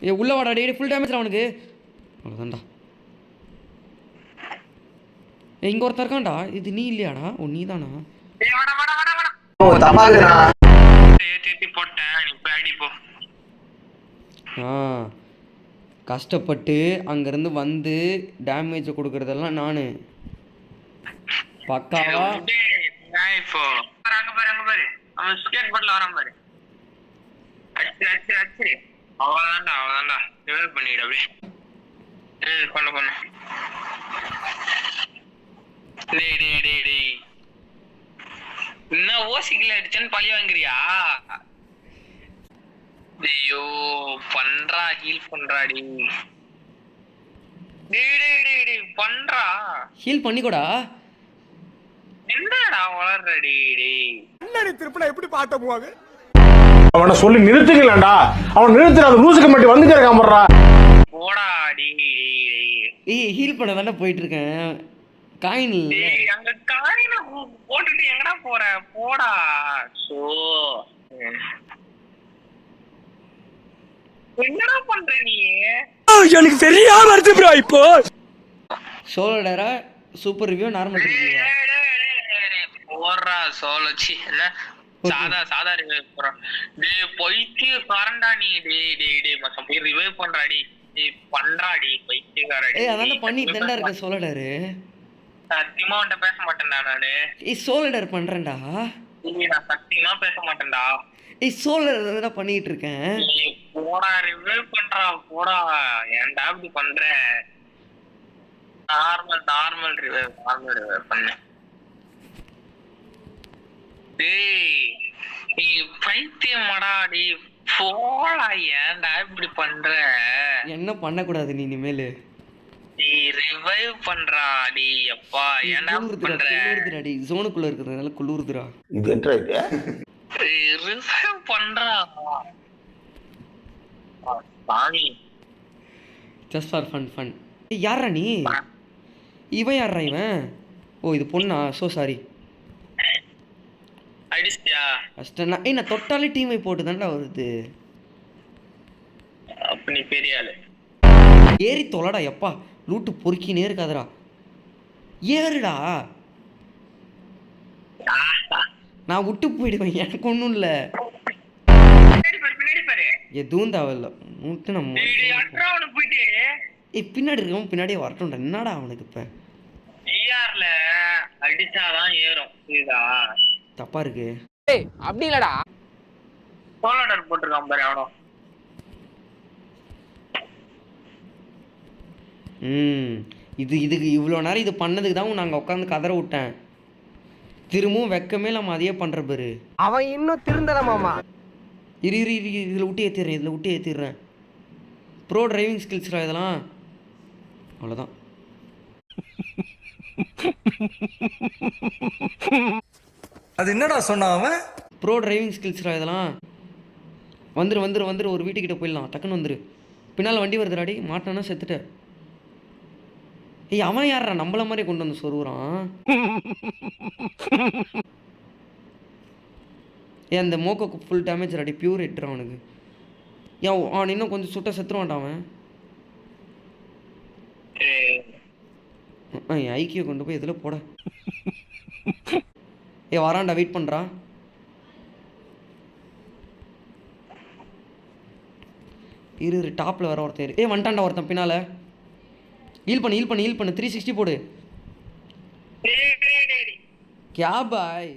ஏ உள்ள வாடா டேய் ஃபுல் டேமேஜ் அவனுக்கு அவ்வளோதான்டா ஏ இங்கே ஒருத்தர் இருக்கான்டா இது நீ இல்லையாடா ஓ நீ தானா கஷ்டப்பட்டு அங்கேருந்து வந்து டேமேஜை கொடுக்குறதெல்லாம் நான் பக்காவா இப்போ அங்க பாரு அவன் ஸ்கேட் போர்ட்ல வரான் பாரு அடிச்சு அவ்வளோதான்டா ரிவைவ் பண்ணிடு அப்படியே பண்ண டேய் என்ன ஓசிக்கல அடிச்சேன்னு பழி வாங்குறியா ஐயோ பண்றா ஹீல் பண்றாடி டேய் பண்றா ஹீல் பண்ணிக்கோடா என்னடா வளர்றடி டேய் என்னடி திருப்பி எப்படி பாத்த போவாங்க அவனை சொல்லி நிறுத்துக்கலடா அவன் நிறுத்துற அந்த லூசுக்கு மட்டும் வந்து கேட்காமறா போடா டேய் ஏய் ஹீல் பண்ண தானே போயிட்டு இருக்கேன் காயின் இல்ல டேய் அங்க காயின போட்டுட்டு எங்கடா போற போடா சோ என்னடா பண்ற நீ எனக்கு தெரியாம வருது ப்ரோ இப்போ சோலோடரா சூப்பர் ரிவ்யூ நார்மல் ரிவ்யூ போறா சோலோச்சி என்ன சாதா ரிவைவ் போறா டேய் பைத்திய காரண்டா நீ டேய் மச்சான் போய் ரிவைவ் பண்றாடி டேய் பண்றாடி பைத்தியக்காரடி ஏய் அதானே பண்ணிட்டு தான்டா இருக்க சோலோடர் சத்தியமா உன்கிட்ட பேச மாட்டேன்டா நானு ஏய் சோலோடர் பண்றேன்டா நான் சத்தியமா பேச மாட்டேன்டா ஏய் சோலோடர் தான் பண்ணிட்டு இருக்கேன் போடா ரிவைவ் பண்றா போடா ஏன்டா இப்படி பண்ற நார்மல் ரிவைவ் பண்ணு டேய் நீ பைத்தியமாடா டேய் போடா ஏன்டா இப்படி பண்ற என்ன பண்ணக்கூடாது நீ இனிமேல் டேய் ரிவைவ் பண்றா டேய் அப்பா ஏன்டா பண்ற குளிருதுடா டேய் ஜோனுக்குள்ள இருக்கிறதுனால குளிருதுடா இது என்ன இது ரிவைவ் பண்றா சாமி ஜஸ்ட் ஃபார் ஃபன் ஏய் யாரா நீ இவன் யாரா இவன் ஓ இது பொண்ணா சோ சாரி அடிச்சியா கஷ்டம் ஏய் நான் தொட்டாலே டீம் போட்டு தான்டா வருது அப்ப நீ பெரிய ஆளு ஏறி தொலைடா எப்பா லூட்டு பொறுக்கினே இருக்காதடா ஏறுடா நான் விட்டு போயிடுவேன் எனக்கு ஒன்றும் இல்லை எதுவும் தேவையில்ல முட்டு நம்ம ஏய் பின்னாடி இருக்கவன் பின்னாடியே வரட்டும்டா என்னடா அவனுக்கு இப்போ டிஆர்ல அடிச்சாதான் ஏறும் புரியுதா தப்பா இருக்கு ஏய் அப்படி இல்லடா சோலோடர் போட்டுருக்கான் பாரு அவனோ இதுக்கு இவ்வளோ நேரம் இது பண்ணதுக்கு தான் நாங்கள் உட்காந்து கதற விட்டேன் திரும்பவும் வெக்கமே நம்ம அதையே பண்ணுற பாரு அவன் இன்னும் திருந்தல மாமா இரு இதில் விட்டு ஏற்றிடுறேன் ப்ரோ டிரைவிங் ஸ்கில்ஸ்ரா இதெல்லாம் அவ்வளோதான் அது என்னடா சொன்னா அவன் ப்ரோ டிரைவிங் ஸ்கில்ஸ்ரா இதெல்லாம் வந்துரு ஒரு வீட்டுக்கிட்ட போயிடலாம் டக்குன்னு வந்துரு பின்னால் வண்டி வருதுடாடி மாட்டானா செத்துட்ட ஏய் அவன் யாரா நம்மள மாதிரி கொண்டு வந்து சொருகுறான் ஏன் அந்த மோக்கோக்கு ஃபுல் டேமேஜ் ராடி பியூர் ஹிட்ரா அவனுக்கு ஏன் அவன் இன்னும் கொஞ்சம் சுட்ட செத்துருவான்டான் அவன் என் ஐக்கிய கொண்டு போய் இதில் போட ஏ வரான்டா வெயிட் பண்ணுறா இரு டாப்பில் வர ஒருத்தர் ஏ வந்துட்டான்டா ஒருத்தன் பின்னால் ஹீல் பண்ணு 360 போடு கே பாய்